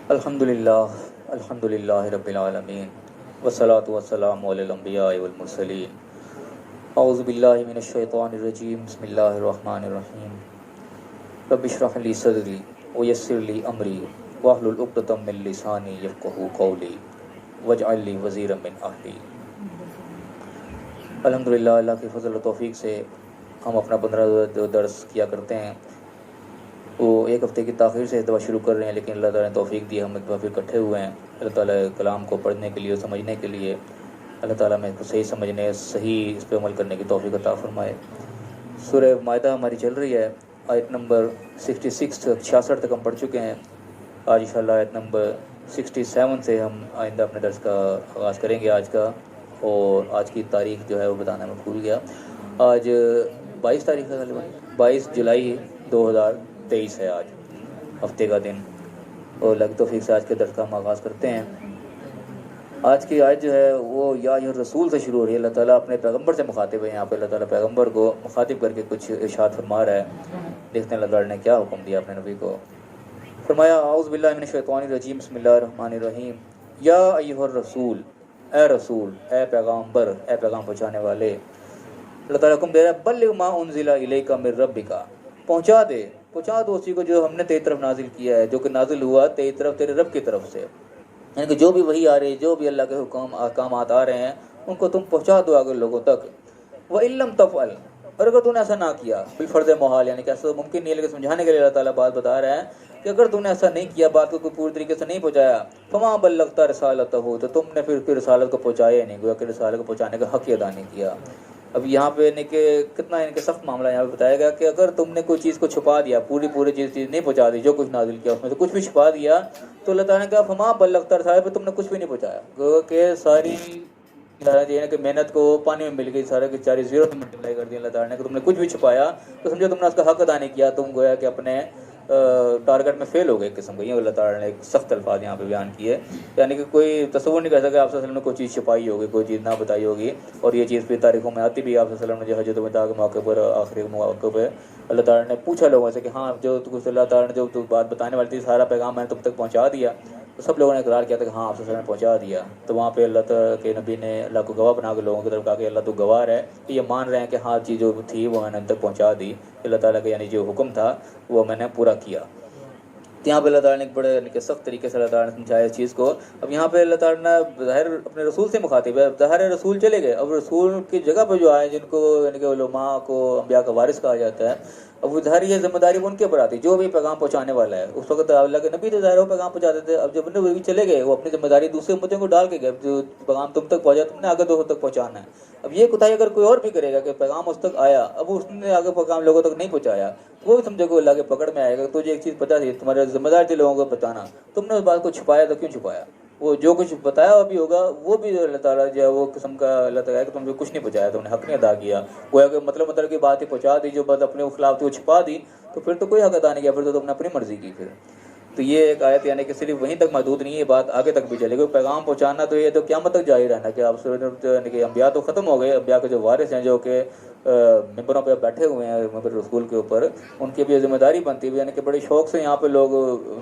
الحمدللہ رب العالمین والصلاة والسلام علی الانبیاء والمرسلین اعوذ باللہ من الشیطان الرجیم بسم اللہ الرحمن الرحیم رب اشرح لی صدری ویسر لی امری واحلل عقدۃ من لسانی یفقہوا قولی واجعل لی وزیرا من اہلی۔ الحمدللہ اللہ کی فضل و توفیق سے ہم اپنا 15 درس کیا کرتے ہیں۔ وہ ایک ہفتے کی تاخیر سے اس دفعہ شروع کر رہے ہیں، لیکن اللہ تعالیٰ نے توفیق دی، ہم ایک دفعہ پھر اکٹھے ہوئے ہیں اللہ تعالیٰ کلام کو پڑھنے کے لیے اور سمجھنے کے لیے۔ اللہ تعالیٰ میں اس کو صحیح سمجھنے، صحیح اس پہ عمل کرنے کی توفیق عطا فرمائے۔ سورہ مائدہ ہماری چل رہی ہے، آیت نمبر 66 تک ہم پڑھ چکے ہیں۔ آج انشاءاللہ آیت نمبر 67 سے ہم آئندہ اپنے درس کا آغاز کریں گے آج کا، اور آج کی تاریخ جو ہے وہ بتانا میں بھول گیا۔ آج 22 تاریخ ہے، 22 جولائی 2023 ہے آج، ہفتے کا دن، اور اللہ کی توفیق سے آج کے درس کا ہم آغاز کرتے ہیں۔ آج کی آیت جو ہے وہ یا رسول سے شروع ہو رہی ہے۔ اللہ تعالیٰ اپنے پیغمبر سے مخاطب ہے، یہاں پہ اللہ تعالیٰ پیغمبر کو مخاطب کر کے کچھ ارشاد فرما رہا ہے۔ دیکھتے ہیں اللہ تعالیٰ نے کیا حکم دیا اپنے نبی کو۔ فرمایا اعوذ باللہ من الشیطان الرجیم بسم اللہ الرحمن الرحیم یا ایھا الرسول، اے رسول، اے پیغمبر، اے پیغام پہنچانے والے۔ اللہ تعالیٰ حکم دے رہا ہے بلغ ما انزل الیک من ربک، پہنچا دو اسی کو جو ہم نے تیری طرف نازل کیا ہے، جو کہ نازل ہوا تیری طرف، تیرے رب کی طرف سے، یعنی کہ جو بھی وحی آ رہی ہے، جو بھی اللہ کے حکم احکامات آ رہے ہیں ان کو تم پہنچا دو آگے لوگوں تک۔ وَإِن لَّمْ تَفْعَلْ، اور اگر تم نے ایسا نہ کیا، بالفرض محال، یعنی کہ ایسا ممکن نہیں ہے، لیکن سمجھانے کے لیے اللہ تعالیٰ بات بتا رہا ہے کہ اگر تم نے ایسا نہیں کیا، بات کو پوری طریقے سے نہیں پہنچایا، فَمَا بَلَّغْتَ رِسَالَتَهُ، تو تم نے پھر رسالت کو پہنچایا نہیں، گویا کہ رسالت کو پہنچانے کا حق ہی ادا نہیں کیا۔ اب یہاں پہ یعنی کہ کتنا ان کے سخت معاملہ یہاں پہ بتایا گیا کہ اگر تم نے کوئی چیز کو چھپا دیا، پوری چیز نہیں پہنچا دی، جو کچھ نازل کیا اس میں سے کچھ بھی چھپا دیا، تو اللہ تعالیٰ نے کہا فما بلغت رسالۃ، پہ تم نے کچھ بھی نہیں پہنچایا، گویا کہ ساری یعنی کہ محنت کو پانی میں مل گئی، سارے کی ساری زیرو سے ملٹیپلائی کر دی اللہ تعالیٰ نے، کہ تم نے کچھ بھی چھپایا تو سمجھو تم نے اس کا حق ادا نہیں کیا، تم گویا کہ اپنے ٹارگٹ میں فیل ہو گئے قسم کا۔ یہ اللہ تعالیٰ نے ایک سخت الفاظ یہاں پہ بیان کیے، یعنی کہ کوئی تصور نہیں کر سکا آپ صلی اللہ علیہ وسلم نے کوئی چیز چھپائی ہوگی، کوئی چیز نہ بتائی ہوگی، اور یہ چیز پھر تاریخوں میں آتی بھی۔ آپ صلی اللہ علیہ وسلم نے جو حجۃ الوداع کے موقع پر، آخری موقع پہ اللہ تعالیٰ نے پوچھا لوگوں سے کہ ہاں جو کچھ اللہ تعالیٰ نے جو بات بتانے والی تھی، سارا پیغام میں نے تم تک پہنچا دیا، تو سب لوگوں نے اقرار کیا تھا کہ ہاں آپ صلی اللہ علیہ وسلم نے پہنچا دیا۔ تو وہاں پہ اللہ تعالیٰ کے نبی نے اللہ کو گواہ بنا کے لوگوں کی طرف کہا کہ اللہ تو گواہ ہے کہ یہ مان رہے ہیں کہ ہاں چیز جو تھی وہ میں نے ان تک پہنچا دی، اللہ تعالیٰ کا یعنی جو حکم تھا وہ میں نے پورا کیا۔ یہاں پہ اللہ تعالیٰ نے ایک بڑے یعنی کہ سخت طریقے سے اللہ تعالیٰ نے سمجھایا اس چیز کو۔ اب یہاں پہ اللہ تعالیٰ نے ظاہر اپنے رسول سے مخاطب ہے، ظاہر رسول چلے گئے، اب رسول کی جگہ پہ جو آئے جن کو یعنی کہ علماء کو انبیاء کا وارث کہا جاتا ہے، اب وہ ظاہر یہ ذمہ داری ان کے اوپر آتی، جو بھی پیغام پہنچانے والا ہے۔ اس وقت اللہ کے نبی تو ظاہر وہ پیغام پہنچاتے تھے، اب جب نبی چلے گئے وہ اپنی ذمہ داری دوسرے امتوں کو ڈال کے گئے، جو پیغام تم تک پہنچا تم نے آگے دوسروں تک پہنچانا ہے۔ اب یہ کوتاہی اگر کوئی اور بھی کرے گا کہ پیغام اس تک آیا، اب اس نے آگے پیغام لوگوں تک نہیں پہنچایا، وہ بھی سمجھے کہ اللہ کے پکڑ میں آئے گا۔ تجھے ایک چیز پتہ تھی، تمہارے ذمہ دار تھی لوگوں کو بتانا، تم نے اس بات کو چھپایا تو کیوں چھپایا؟ وہ جو کچھ بتایا ہوا بھی ہوگا وہ بھی اللہ تعالیٰ جو ہے وہ قسم کا اللہ تعالیٰ کہ تم نے کچھ نہیں پہنچایا، تم نے حق نہیں ادا کیا، گویا کہ مطلب کی بات ہی پہنچا دی، جو بات اپنے خلاف تھی وہ چھپا دی، تو پھر تو کوئی حق ادا نہیں کیا، پھر تو تم نے اپنی مرضی کی۔ پھر تو یہ ایک آیت یعنی کہ صرف وہیں تک محدود نہیں ہے، یہ بات آگے تک بھی چلے گی۔ پیغام پہنچانا تو یہ تو قیامت تک جاری رہنا کہ آپ یعنی کہ انبیاء تو ختم ہو گئے، انبیاء کے جو وارث ہیں جو کہ ممبروں پہ بیٹھے ہوئے ہیں ممبر رسول کے اوپر، ان کی بھی ذمہ داری بنتی ہے، یعنی کہ بڑے شوق سے یہاں پہ لوگ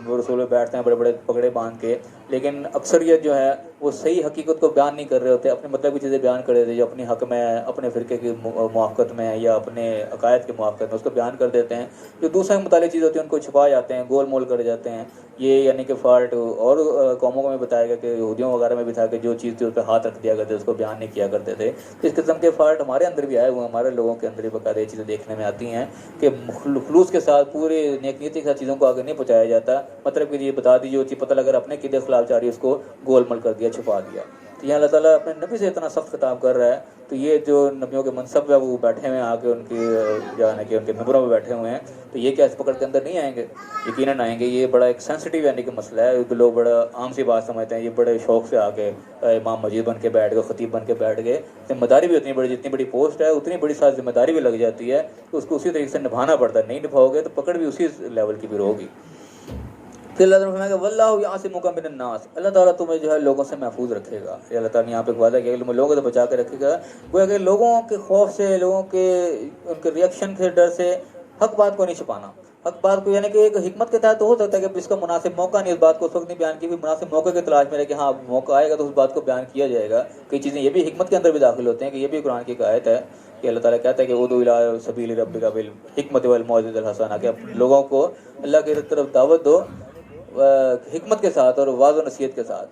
رسول پہ بیٹھتے ہیں بڑے بڑے پگڑے باندھ کے، لیکن اکثریت جو ہے وہ صحیح حقیقت کو بیان نہیں کر رہے ہوتے، اپنے مطلب کی چیزیں بیان کر رہے تھے جو اپنے حق میں، اپنے فرقے کی موافقت میں یا اپنے عقائد کے موافقت میں اس کو بیان کر دیتے ہیں۔ جو دوسرے متعلق چیزیں ہوتی ہیں ان کو چھپا جاتے ہیں، گول مول کر جاتے ہیں۔ یہ یعنی کہ فالٹ اور قوموں میں بتایا گیا کہ یہودیوں وغیرہ میں بھی تھا کہ جو چیز تھی اس پہ ہاتھ رکھ دیا کرتے تھے، اس کو بیان نہیں کیا کرتے تھے۔ اس قسم کے فالٹ ہمارے اندر بھی آئے ہوئے ہیں، ہمارے لوگوں کے اندر بھی باقاعدہ یہ چیزیں دیکھنے میں آتی ہیں کہ خلوص کے ساتھ پورے نیک نیتی کے ساتھ چیزوں کو آگے نہیں پہنچایا جاتا، مطلب کہ یہ بتا دی جو چیز پتہ لگ رہا اپنے قیدے خلاف جا رہی ہے اس کو گول مل کر دیا، چھپا دیا۔ تو یہاں اللہ تعالیٰ اپنے نبی سے اتنا سخت خطاب کر رہا ہے، تو یہ جو نبیوں کے منصب ہے وہ بیٹھے ہوئے ہیں آ کے ان کی جانے کہ ان کے ممبروں میں بیٹھے ہوئے ہیں، تو یہ کیا اس پکڑ کے اندر نہیں آئیں گے؟ یقیناً آئیں گے۔ یہ بڑا ایک سینسٹیو یعنی کہ مسئلہ ہے، تو لوگ بڑا عام سی بات سمجھتے ہیں، یہ بڑے شوق سے آ کے امام مسجد بن کے بیٹھ گئے، خطیب بن کے بیٹھ گئے، ذمہ داری بھی اتنی بڑی، جتنی بڑی پوسٹ ہے اتنی بڑی ساتھ ذمہ داری بھی لگ جاتی ہے، تو اس کو اسی طریقے سے نبھانا پڑتا ہے، نہیں نبھاؤ گے تو پکڑ بھی اسی لیول کی بھی ہوگی۔ پھر اللہ تعالیٰ نے فرمایا کہ واللہ یعصمک من الناس، اللہ تعالیٰ تمہیں جو ہے لوگوں سے محفوظ رکھے گا۔ یہ اللہ تعالیٰ نے یہاں پہ وعدہ کیا کہ تمہیں لوگوں سے بچا کے رکھے گا، گویا کہ لوگوں کے خوف سے، لوگوں کے ان کے ریئیکشن کے ڈر سے حق بات کو نہیں چھپانا، حق بات کو یعنی کہ ایک حکمت کے تحت تو ہو سکتا ہے کہ جس کا مناسب موقع نہیں اس بات کو اس وقت نہیں بیان کی، مناسب موقع کی تلاش میں رہے کہ ہاں موقع آئے گا تو اس بات کو بیان کیا جائے گا. کئی چیزیں یہ بھی حکمت کے اندر بھی داخل ہوتے ہیں کہ یہ بھی قرآن کی ایک آیت ہے کہ اللہ تعالیٰ کہتا ہے کہ ادعو الی سبیل ربک بالحکمت والموعظۃ الحسنہ، کہ لوگوں کو اللہ کی طرف دعوت دو حکمت کے ساتھ اور واضح و نصیحت کے ساتھ.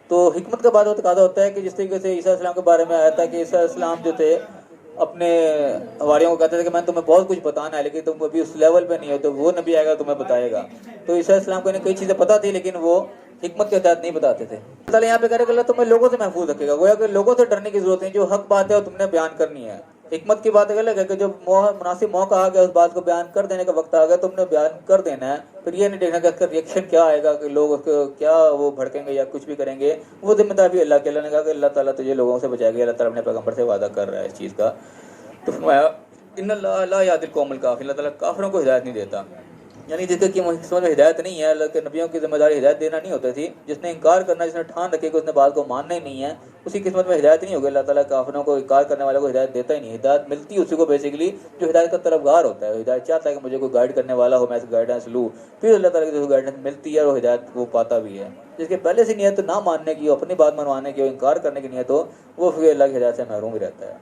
تو حکمت کا بعد وہ تقاضا ہوتا ہے کہ جس طریقے سے عیسیٰ علیہ السلام کے بارے میں آیا تھا کہ عیسیٰ علیہ السلام جو تھے اپنے حواریوں کو کہتے تھے کہ میں تمہیں بہت کچھ بتانا ہے لیکن تم ابھی اس لیول پہ نہیں ہو، تو وہ نبی آئے گا تمہیں بتائے گا. تو عیسیٰ علیہ السلام کو انہیں کئی چیزیں پتہ تھی لیکن وہ حکمت کے تحت نہیں بتاتے تھے. اللہ تعالیٰ یہاں پہ کہہ رہے کہ اللہ تمہیں لوگوں سے محفوظ رکھے گا. گویا کہ لوگوں سے ڈرنے کی ضرورت نہیں، جو حق بات ہے وہ تم نے بیان کرنی ہے. حکمت کی بات الگ ہے کہ جب مناسب موقع آ گیا اس بات کو بیان کر دینے کا وقت آ گیا تم نے بیان کر دینا ہے. پھر یہ نہیں دیکھنا کہ اس کا ریئیکشن کیا آئے گا، کہ لوگ اس کو کیا وہ بھڑکیں گے یا کچھ بھی کریں گے. وہ ذمہ داری اللہ کے، اللہ نے کہا کہ اللہ تعالیٰ تجھے لوگوں سے بچائے گا. اللہ تعالیٰ اپنے پیغمبر سے وعدہ کر رہا ہے اس چیز کا. تو فرمایا ان اللہ لا یہدی القوم الکافرین، اللہ تعالیٰ کافروں کو ہدایت نہیں دیتا. یعنی جس کی سمجھ میں ہدایت نہیں ہے، اللہ کے نبیوں کی ذمہ داری ہدایت دینا نہیں ہوتی تھی. جس نے انکار کرنا، جس نے ٹھان رکھے کہ اس نے بات کو ماننا ہی نہیں ہے، اسی قسمت میں ہدایت نہیں ہوگی. اللہ تعالیٰ کافروں کو انکار کرنے والوں کو ہدایت دیتا ہی نہیں. ہدایت ملتی اسی کو بیسیکلی جو ہدایت کا طلبگار ہوتا ہے. ہدایت چاہتا ہے کہ مجھے کوئی گائیڈ کرنے والا ہو، میں اس گائیڈنس لوں. پھر اللہ تعالیٰ کی جو گائیڈنس ملتی ہے اور ہدایت وہ پاتا بھی ہے. جس کے پہلے سے نیت نہ ماننے کی ہو، اپنی بات منوانے کی ہو، انکار کرنے کی نیت ہو، وہ پھر اللہ کی ہدایت سے محروم ہی رہتا ہے.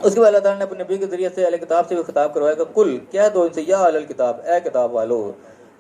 اس کے بعد اللہ تعالیٰ نے اپنے نبی کے ذریعے سے اہل کتاب سے بھی خطاب کروایا کہ کل کہہ دو ان سے یا اہل الکتاب، اے کتاب والو،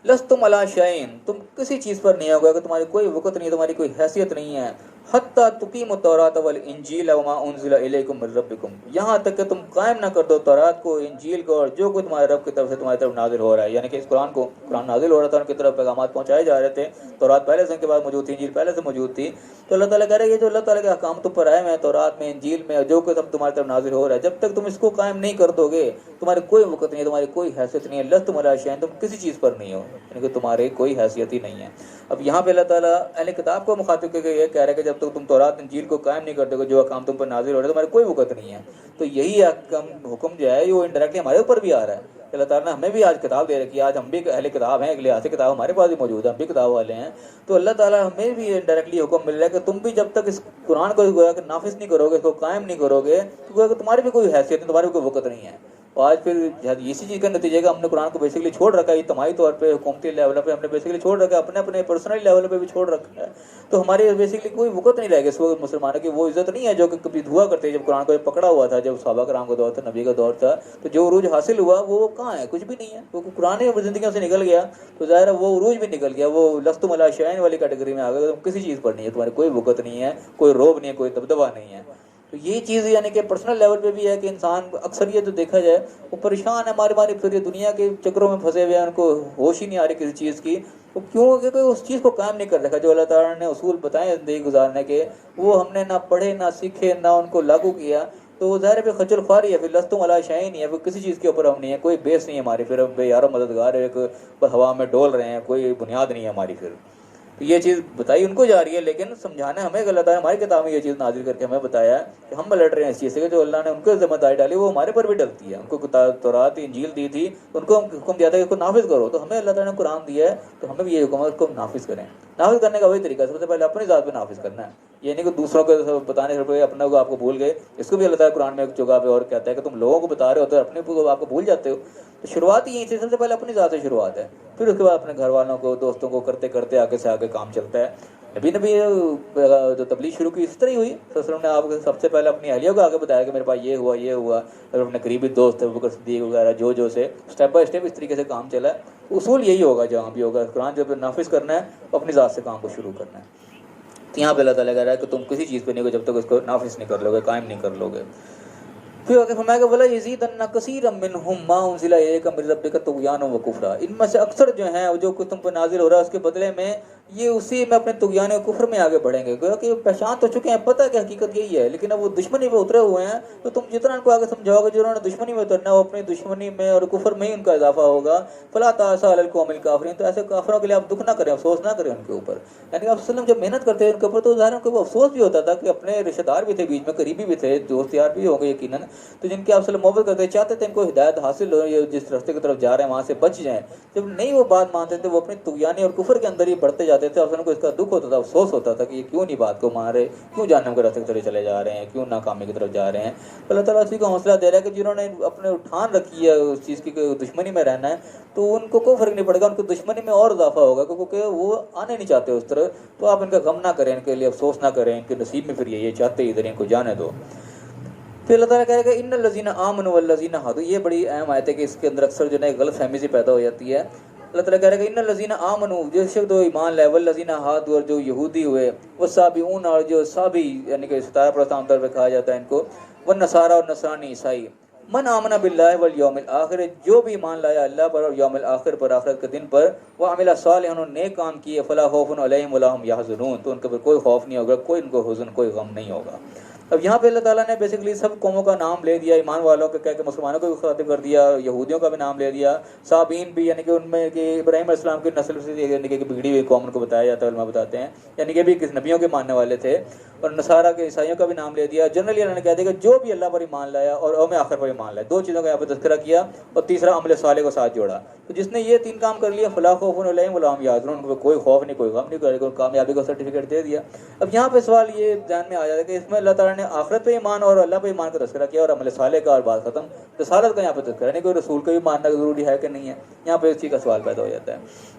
لستم علی شیئن، تم کسی چیز پر نہیں ہوگا کہ تمہاری کوئی وقت نہیں ہے، تمہاری کوئی حیثیت نہیں ہے. حتی تقیموا التوراۃ والانجیل وما انزل الیکم من ربکم، یہاں تک کہ تم قائم نہ کر دو تورات کو، انجیل کو، اور جو کوئی تمہارے رب کی طرف سے تمہاری طرف نازل ہو رہا ہے. یعنی کہ اس قرآن نازل ہو رہا تھا، ان کی طرف پیغامات پہنچائے جا رہے تھے. تورات پہلے سے ان کے بعد موجود تھی، انجیل پہلے سے موجود تھی. تو اللہ تعالیٰ کہہ رہے ہیں یہ جو اللہ تعالیٰ کے احکام تم پر آئے ہیں تورات میں، انجیل میں، جو کوئی تمہاری طرف نازل ہو رہا ہے، جب تک تم اس کو قائم نہیں کر دو گے تمہاری کوئی وقت نہیں ہے، تمہاری کوئی حیثیت نہیں ہے. لستم علی شیئن، تم کسی چیز پر نہیں ہو، یعنی کہ تمہاری کوئی حیثیت ہی نہیں ہے. اب یہاں پہ اللہ تعالیٰ اہل کتاب کو مخاطب کر کے یہ کہہ رہا ہے کہ جب تک تم تورات انجیل کو قائم نہیں کرتے ہو، جو احکام تم پر نازل ہو رہے ہیں، تمہارے کوئی وقت نہیں ہے. تو یہی حکم جو ہے وہ انڈائریکٹلی ہمارے اوپر بھی آ رہا ہے. اللہ تعالیٰ نے ہمیں بھی آج کتاب دے رکھی ہے، آج ہم بھی اہل کتاب ہیں، ایک لحاظ کتاب ہمارے پاس بھی موجود ہے، ہم بھی کتاب والے ہیں. تو اللہ تعالیٰ ہمیں بھی انڈائریکٹلی حکم مل رہا ہے کہ تم بھی جب تک اس قرآن کو گویا کہ نافذ نہیں کرو گے، اس کو قائم نہیں کرو گے، تو گویا کہ تمہاری بھی کوئی حیثیت نہیں، تمہاری بھی کوئی وقت نہیں ہے. اور آج پھر اسی چیز کا نتیجہ کہ ہم نے قرآن کو بیسیکلی چھوڑ رکھا ہے، اجتماعی طور پہ، حکومتی لیول پہ ہم نے بیسیکلی چھوڑ رکھا ہے، اپنے اپنے پرسنل لیول پہ بھی چھوڑ رکھا ہے. تو ہمارے بیسیکلی کوئی وقت نہیں رہے گا اس وقت مسلمانوں کی وہ عزت نہیں ہے جو کہ کبھی ہوا کرتے. جب قرآن کو پکڑا ہوا تھا، جب صحابہ کرام کا دور تھا، نبی کا دور تھا، تو جو عروج حاصل ہوا وہ کہاں ہے؟ کچھ بھی نہیں ہے. وہ قرآن زندگیوں سے نکل گیا تو ظاہر ہے وہ عروج بھی نکل گیا، وہ لستم علی شیئن والی کیٹیگری میں آ گیا. تم کسی چیز پر نہیں ہے، تمہاری کوئی وقت نہیں ہے، کوئی روب نہیں ہے، کوئی دبدبہ نہیں ہے. تو یہ چیز یعنی کہ پرسنل لیول پہ بھی ہے کہ انسان اکثر یہ جو دیکھا جائے وہ پریشان ہے، ماری پھر یہ دنیا کے چکروں میں پھنسے ہوئے ہیں، ان کو ہوش ہی نہیں آ رہی کسی چیز کی. وہ کیوں؟ کہ اس چیز کو قائم نہیں کر رکھا جو اللہ تعالیٰ نے اصول بتائے زندگی گزارنے کے، وہ ہم نے نہ پڑھے، نہ سیکھے، نہ ان کو لاگو کیا. تو وہ ظاہر ہے پھر خجل خواری ہے، پھر لستم علی شیئن ہے، پھر کسی چیز کے اوپر ہم نہیں ہے، کوئی بیس نہیں ہے ہماری، پھر ہم بے یار و مددگار ہے، ایک ہوا میں ڈول رہے ہیں، کوئی بنیاد نہیں ہے ہماری. پھر یہ چیز بتائی ان کو جا رہی ہے، لیکن سمجھانا ہمیں غلط ہے. ہماری کتاب میں یہ چیز نازل کر کے ہمیں بتایا کہ ہم لڑ رہے ہیں اس چیز سے کہ جو اللہ نے ان کو ذمہ داری ڈالی وہ ہمارے پر بھی ڈلتی ہے. ان کو تورات انجیل دی تھی، ان کو حکم دیا تھا کہ اس کو نافذ کرو. تو ہمیں اللہ تعالیٰ نے قرآن دیا ہے تو ہمیں بھی یہ حکم ہے اس کو نافذ کریں. نافذ کرنے کا وہی طریقہ ہے، سب سے پہلے اپنی ذات پہ نافذ کرنا ہے. یہ نہیں کہ دوسروں کو بتانے سے اپنے کو آپ کو بھول گئے. اس کو بھی اللہ تعالیٰ قرآن میں ایک جگہ پہ اور کہتا ہے کہ تم لوگوں کو بتا رہے ہوتے ہو، اپنے کو آپ کو بھول جاتے ہو. تو شروعات ہی یہیں سے، سب سے پہلے اپنی ذات سے شروعات ہے، پھر اس کے بعد اپنے گھر والوں کو، دوستوں کو کرتے کرتے آگے سے آگے کام چلتا ہے. نبی جو تبلیغ شروع کی اس طرح ہی ہوئی. وسلم نے آپ کو سب سے پہلے اپنی اہلیہ کو آگے بتایا کہ میرے پاس یہ ہوا یہ ہوا، اور اپنے قریبی دوست ابو بکر صدیق وغیرہ جو سے اسٹیپ بائی اسٹیپ اس طریقے سے کام چلا ہے. اصول یہی ہوگا جہاں بھی ہوگا، قرآن جب نافذ کرنا ہے اپنی ذات سے کام کو شروع کرنا ہے. تو یہاں پہ اللہ تعالیٰ کہہ رہا ہے کہ تم کسی چیز پہ نہیں ہو جب تک اس کو نافذ نہیں کر لو گے، قائم نہیں کر لو گے. پھر آگے فرمایا کہ وَلَا يَزِيدَنَّ كَثِيرًا مِّنْهُمْ مَا أُنزِلَ إِلَيْكَ مِن رَّبِّكَ طُغْيَانًا وَكُفْرًا، ان میں سے اکثر جو ہیں جو کچھ تم پر نازل ہو رہا ہے اس کے بدلے میں یہ اسی میں اپنے طغیان و کفر میں آگے بڑھیں گے. کہ پہچان تو چکے ہیں، پتہ کہ حقیقت یہی ہے، لیکن اب وہ دشمنی پہ اترے ہوئے ہیں. تو تم جتنا ان کو آگے سمجھاؤ گے، جنہوں نے دشمنی میں اترنا وہ اپنی دشمنی میں اور کفر میں ہی ان کا اضافہ ہوگا. فَلَا تَأْسَ عَلَى الْقَوْمِ الْكَافِرِينَ، تو ایسے کافروں کے لیے آپ دکھ نہ کریں، افسوس نہ کریں ان کے اوپر. یعنی آپ وسلم جب محنت کرتے ہیں ان کے اوپر تو ظاہر ان کو افسوس بھی ہوتا تھا کہ اپنے رشتہ دار بھی تھے بیچ میں، قریبی بھی تھے، دوست یار بھی ہوں گے یقیناً، تو جن کے آپ وسلم محبت کرتے چاہتے تھے ان کو ہدایت حاصل ہو، یہ جس راستے کی طرف جا رہے ہیں وہاں سے بچ جائیں. جب نہیں وہ بات مانتے تھے وہ اپنی طغیانی اور کفر کے اندر ہی بڑھتے جاتے تھے, افسروں کو اس کا دکھ ہوتا تھا, افسوس ہوتا تھا کہ یہ کیوں نہیں بات کو مان رہے, کیوں جہنم کے راستے کی طرف چلے جا رہے ہیں, کیوں ناکامی کی طرف جا رہے ہیں. اللہ تعالیٰ اسی کا حوصلہ دے رہا ہے کہ جنہوں نے اپنے ٹھان رکھی ہے اس چیز کی دشمنی میں رہنا ہے, تو ان کو کوئی فرق نہیں پڑے گا, ان کو دشمنی میں اور اضافہ ہوگا, کیونکہ وہ آنے نہیں چاہتے اس طرح. تو آپ ان کا غم نہ کریں, ان کے لیے افسوس نہ کریں, ان کے نصیب میں پھر یہ چاہتے ادھر ان کو جانے دو. پھر اللہ تعالیٰ کہے گا ان الذین آمنوا والذین ہادوا. یہ بڑی اہم آیت ہے کہ اس کے اندر اکثر جو ہے غلط فہمی سی پیدا ہو جاتی ہے. اللہ تعالیٰ کہہ رہا ہے کہ ان الذین آمنوا, جو شخص جو ایمان لائے, والذین ہادوا, اور جو یہودی ہوئے, والصابئون, اور جو صابی یعنی کہ ستارہ پرست عام طور پہ کہا جاتا ہے ان کو, والنصارى, اور نصرانی عیسائی. من آمن باللہ والیوم الآخر, جو بھی ایمان لایا اللہ پر اور یوم الآخر پر, آخرت کے دن پر, وعمل صالحا, انہوں نے نیک کام کیے, فلا خوف علیہم ولا هم یحزنون, تو ان کے اوپر کوئی خوف نہیں ہوگا, کوئی ان کو حزن, کوئی غم نہیں ہوگا. اب یہاں پہ اللہ تعالیٰ نے بیسیکلی سب قوموں کا نام لے دیا, ایمان والوں کا کہہ کے مسلمانوں کو بھی خاطب کر دیا, یہودیوں کا بھی نام لے دیا, صابین بھی یعنی کہ ان میں کہ ابراہیم علیہ السلام کی نسل سے یعنی کہ بگڑی ہوئی قوم ان کو بتایا جاتا ہے, علماء بتاتے ہیں, یعنی کہ بھی کس نبیوں کے ماننے والے تھے, اور نصارہ کے عیسائیوں کا بھی نام لے دیا. جنرلی اللہ نے کہہ دیا کہ جو بھی اللہ پر ایمان لایا اور یوم آخر پر ایمان لایا, دو چیزوں کا یہاں پہ تذکرہ کیا, اور تیسرا عمل صالح کو ساتھ جوڑا. تو جس نے یہ تین کام کر لیا, فلا خوف علیہم ولا هم یحزنون, ان کو کوئی خوف نہیں, کوئی غم نہیں, کوئی کامیابی کا سرٹیفکیٹ دے دیا. اب یہاں پہ سوال یہ ذہن میں آ جاتا ہے کہ اس میں اللہ تعالیٰ نے آخرت پہ ایمان اور اللہ پہ ایمان کا تذکرہ کیا, اور عمل صالح کا, اور بات ختم. رسالت کا یہاں پہ تذکرہ نہیں, کوئی رسول کو بھی ماننا ضروری ہے کہ نہیں ہے, یہاں پہ اس چیز کا سوال پیدا ہو جاتا ہے.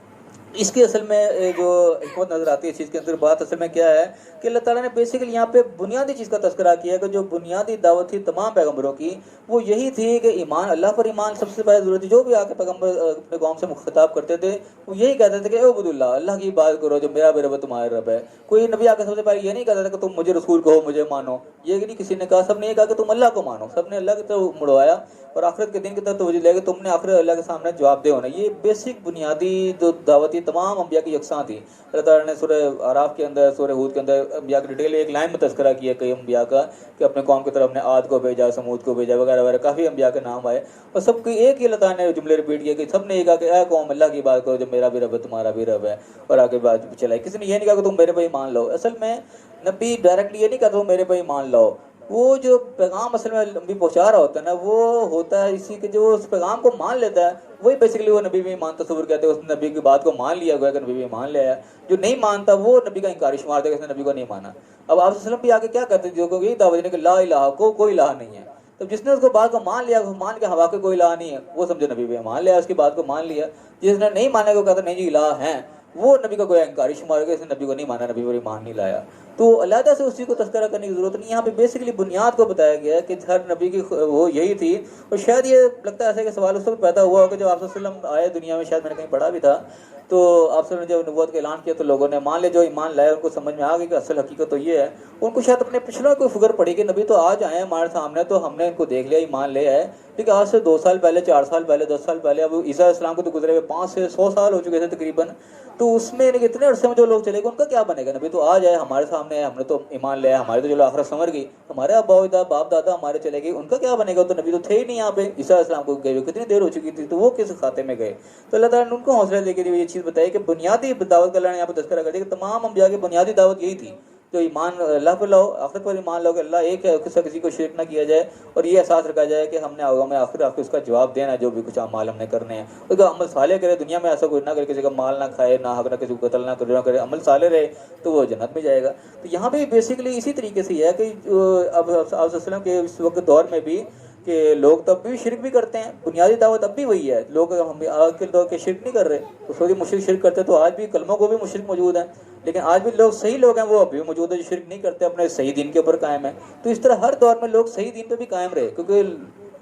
اس کی اصل میں جو حکمت نظر آتی ہے اس چیز کے اندر, بات اصل میں کیا ہے کہ اللہ تعالیٰ نے بیسیکلی یہاں پہ بنیادی چیز کا تذکرہ کیا کہ جو بنیادی دعوت تھی تمام پیغمبروں کی, وہ یہی تھی کہ ایمان, اللہ پر ایمان سب سے پہلے ضرورت تھی. جو بھی آ کے پیغمبر اپنے قوم سے خطاب کرتے تھے وہ یہی کہتے تھے کہ اعبد اللہ, اللہ کی عبادت کرو, جو میرا بھی رب ہے تمہارا رب ہے. کوئی نبی آ کے سب سے پہلے یہ نہیں کہتا تھا کہ تم مجھے رسول کہو, مجھے مانو, یہ نہیں کسی نے کہا. سب نے یہ کہا کہ تم اللہ کو مانو, سب نے اللہ کی طرف مڑوایا, اور آخرت کے دن کی طرف توجہ لے کہ تم نے آخرت اللہ کے سامنے جواب دہ ہونا. یہ بیسک بنیادی جو دعوتی تمام انبیاء کی یکساں تھی. اللہ تعالیٰ نے سورہ اعراف کے اندر, سورہ ہود کے اندر انبیاء کی ڈیٹیل ایک لائن میں تذکرہ کیا کئی انبیاء کا, کہ اپنے قوم کی طرف نے عاد کو بھیجا, سمود کو بھیجا, وغیرہ وغیرہ, کافی انبیاء کے نام آئے, اور سب کی ایک ہی اللہ تعالیٰ نے جملے ریپیٹ کیا کہ سب نے یہ کہا کہ اے قوم اللہ کی بات کرو, جو میرا بھی رب ہے تمہارا بھی رب ہے, اور آگے بات چلائی. کسی نے یہ نہیں کہا کہ تم میرے پہ ایمان لاؤ. اصل میں نبی ڈائریکٹلی یہ نہیں کہتا تم میرے پہ ایمان لاؤ, وہ جو پیغام اصل میں نبی پہنچا رہا ہوتا ہے نا, وہ ہوتا ہے اسی کے جو اس پیغام کو مان لیتا ہے وہی بیسیکلی وہ نبی بھی ایمان تصور کہتے ہیں. اس نے نبی کی بات کو مان لیا گیا کہ نبی بھی مان لیا ہے. جو نہیں مانتا وہ نبی کا انکاری شمار دے کہ اس نے نبی کو نہیں مانا. اب آپ وسلم بھی آگے کیا کرتے جو کہ یہی دعوت دینے کہ لا الہ کو کوئی الہ نہیں ہے. تو جس نے اس کو بات کو مان لیا, مان کے ہوا کے کوئی الہ نہیں ہے, وہ سمجھے نبی بھی مان لیا, اس کی بات کو مان لیا. جس نے نہیں مانا کو کہتا نہیں جی الہ ہیں, وہ نبی کا کوئی انکاری شمار گیا, اس نے نبی کو نہیں مانا, نبی پر ایمان نہیں لایا. تو علیحدہ سے اس چیز کو تذکرہ کرنے کی ضرورت نہیں. یہاں پہ بیسیکلی بنیاد کو بتایا گیا ہے کہ ہر نبی کی وہ یہی تھی. اور شاید یہ لگتا ہے ایسا کہ سوال اس وقت پیدا ہوا ہو کہ جب آپ صلی اللہ علیہ وسلم آئے دنیا میں, شاید میں نے کہیں پڑھا بھی تھا, تو آپ صلی اللہ علیہ وسلم نے جب نبوت کا اعلان کیا تو لوگوں نے مان لیا, جو ایمان لائے ان کو سمجھ میں آ گئی کہ اصل حقیقت تو یہ ہے. ان کو شاید اپنے پچھلوں کوئی فکر پڑی کہ نبی تو آج آئے ہیں ہمارے سامنے, تو ہم نے ان کو دیکھ لیا, ایمان لے آئے, لیکن آج سے 2 سال پہلے, 4 سال پہلے, 10 سال پہلے, اب عیسیٰ علیہ السلام کو تو گزرے ہوئے 5 سے 100 سال ہو چکے تھے تقریباً. تو اس میں اتنے عرصے میں جو لوگ چلے گئے ان کا کیا بنے گا؟ نبی تو آج آئے ہمارے سامنے ہے, ہم نے تو ایمان لیا, ہمارے تو چلو آخرت سنور گئی, ہمارے ابا اجداد باپ دادا ہمارے چلے گئے, ان کا کیا بنے گا؟ تو نبی تو تھے ہی نہیں یہاں پہ, عیسیٰ علیہ السلام کو گئے ہوئے کتنی دیر ہو چکی تھی, تو وہ کس کھاتے میں گئے؟ تو اللہ تعالیٰ نے ان کو حوصلہ دے کے یہ چیز بتائی کہ بنیادی دعوت کا اللہ نے یہاں پہ تذکرہ کر دیا کہ تمام انبیاء کی بنیادی دعوت یہی تھی, جو ایمان اللہ پر لاؤ, آخرت پر ایمان لاؤ کہ اللہ ایک ہے, کسی کو شرک نہ کیا جائے, اور یہ احساس رکھا جائے کہ ہم نے آگاہ میں آخر اس کا جواب دینا ہے, جو بھی کچھ اعمال ہم نے کرنے ہیں. اور عمل صالح کرے, دنیا میں ایسا کوئی نہ کرے, کسی کا مال نہ کھائے, نہ حق نہ کسی کو قتل نہ کرے, عمل صالح رہے تو وہ جنت میں جائے گا. تو یہاں پہ بیسیکلی اسی طریقے سے ہے کہ اب آپ صلی اللہ علیہ وسلم کے اس وقت دور میں بھی کہ لوگ تب بھی شرک بھی کرتے ہیں, بنیادی دعوت اب بھی وہی ہے. لوگ ہم آج کے دور کے شرک نہیں کر رہے, اس وقت مشرک شرک کرتے, تو آج بھی کلموں کو بھی مشرک موجود ہیں, لیکن آج بھی لوگ صحیح لوگ ہیں وہ اب بھی موجود ہیں جو شرک نہیں کرتے, اپنے صحیح دین کے اوپر قائم ہیں. تو اس طرح ہر دور میں لوگ صحیح دین پہ بھی قائم رہے, کیونکہ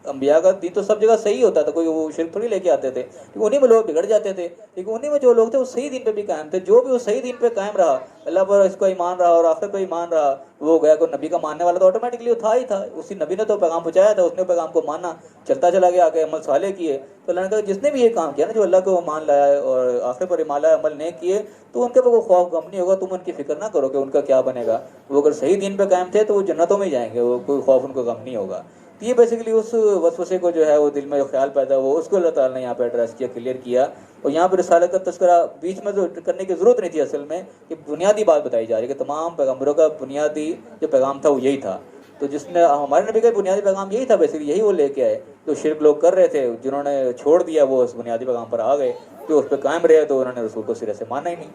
انبیاء کا دین تو سب جگہ صحیح ہوتا تھا, کوئی وہ شرک تھوڑی لے کے آتے تھے, انہیں میں لوگ بگڑ جاتے تھے, لیکن انہیں میں جو لوگ تھے وہ صحیح دین پہ بھی قائم تھے. جو بھی وہ صحیح دین پہ قائم رہا, اللہ پر اس کو ایمان رہا اور آخرت پہ ایمان رہا, وہ گیا کوئی نبی کا ماننے والا تو آٹومیٹکلی وہ تھا ہی تھا, اسی نبی نے تو پیغام پہنچایا تھا, اس نے پیغام کو مانا, چلتا چلا گیا, آگے عمل صالح کیے. تو اللہ نے کہا جس نے بھی یہ کام کیا نا, جو اللہ کو مان لایا ہے اور آخرت پر ایمان لایا, عمل نہیں کیے, تو ان کے پر کوئی خوف غم نہیں ہوگا. تم ان کی فکر نہ کرو کہ ان کا کیا بنے گا, وہ اگر صحیح دین پہ قائم تھے تو وہ جنتوں میں جائیں گے, وہ کوئی خوف ان کو غم نہیں ہوگا. تو یہ بیسیکلی اس وسوسے کو جو ہے وہ دل میں جو خیال پیدا ہوا, اس کو اللہ تعالیٰ نے یہاں پہ ایڈریس کیا, کلیئر کیا. اور یہاں پہ رسالت کا تذکرہ بیچ میں تو کرنے کی ضرورت نہیں تھی اصل میں, کہ بنیادی بات بتائی جا رہی ہے کہ تمام پیغمبروں کا بنیادی جو پیغام تھا وہ یہی تھا. تو جس نے ہمارے نبی کا بنیادی پیغام یہی تھا, بیسیکلی یہی وہ لے کے آئے. جو شرک لوگ کر رہے تھے, جنہوں نے چھوڑ دیا, وہ اس بنیادی پیغام پر آ گئے, جو اس پہ قائم رہے تو انہوں نے رسول کو سرے سے مانا ہی نہیں.